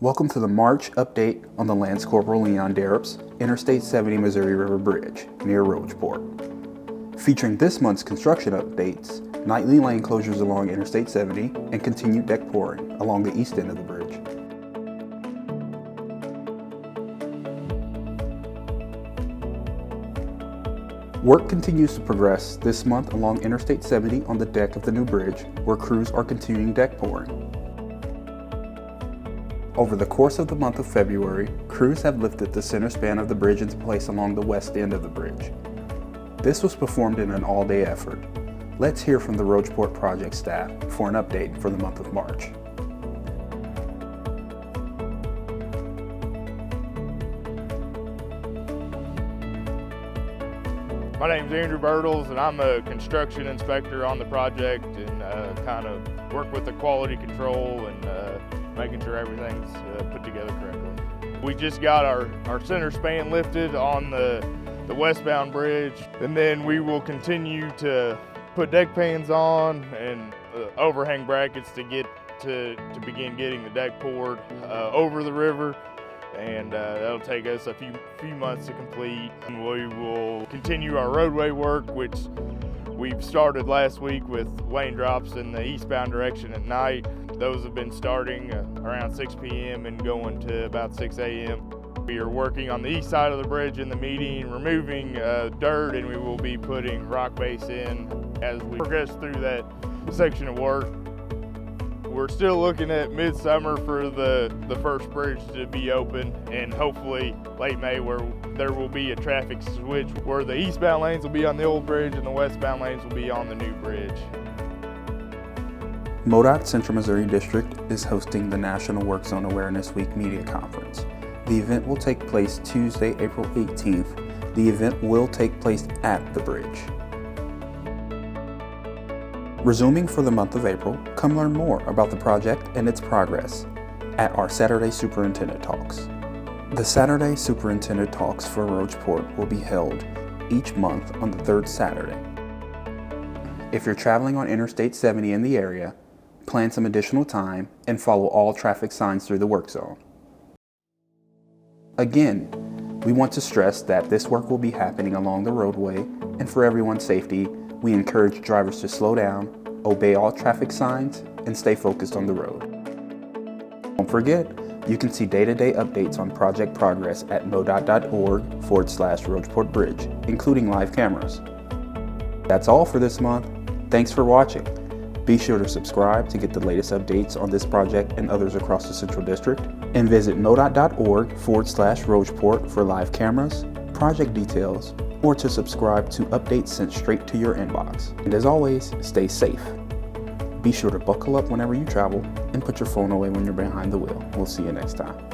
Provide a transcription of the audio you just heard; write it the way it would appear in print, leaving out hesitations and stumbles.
Welcome to the March update on the Lance Corporal Leon Darup's Interstate 70 Missouri River Bridge near Rocheport. Featuring this month's construction updates, nightly lane closures along Interstate 70, and continued deck pouring along the east end of the bridge. Work continues to progress this month along Interstate 70 on the deck of the new bridge, where crews are continuing deck pouring. Over the course of the month of February, crews have lifted the center span of the bridge into place along the west end of the bridge. This was performed in an all-day effort. Let's hear from the Rocheport project staff for an update for the month of March. My name's Andrew Bertels, and I'm a construction inspector on the project and kind of work with the quality control and making sure everything's put together correctly. We just got our center span lifted on the westbound bridge, and then we will continue to put deck pans on and overhang brackets to begin getting the deck poured over the river. And that'll take us a few months to complete. And we will continue our roadway work, which we've started last week with lane drops in the eastbound direction at night. Those have been starting around 6 p.m. and going to about 6 a.m. We are working on the east side of the bridge in the median, removing dirt, and we will be putting rock base in as we progress through that section of work. We're still looking at midsummer for the first bridge to be open, and hopefully late May, where there will be a traffic switch where the eastbound lanes will be on the old bridge and the westbound lanes will be on the new bridge. MoDOT Central Missouri District is hosting the National Work Zone Awareness Week Media Conference. The event will take place Tuesday, April 18th. The event will take place at the bridge. Resuming for the month of April, come learn more about the project and its progress at our Saturday Superintendent Talks. The Saturday Superintendent Talks for Rocheport will be held each month on the third Saturday. If you're traveling on Interstate 70 in the area, plan some additional time and follow all traffic signs through the work zone. Again, we want to stress that this work will be happening along the roadway, and for everyone's safety, we encourage drivers to slow down, obey all traffic signs, and stay focused on the road. Don't forget, you can see day-to-day updates on project progress at modot.org/Rocheport Bridge, including live cameras. That's all for this month. Thanks for watching. Be sure to subscribe to get the latest updates on this project and others across the Central District, and visit modot.org/Rocheport for live cameras, project details, or to subscribe to updates sent straight to your inbox. And as always, stay safe. Be sure to buckle up whenever you travel and put your phone away when you're behind the wheel. We'll see you next time.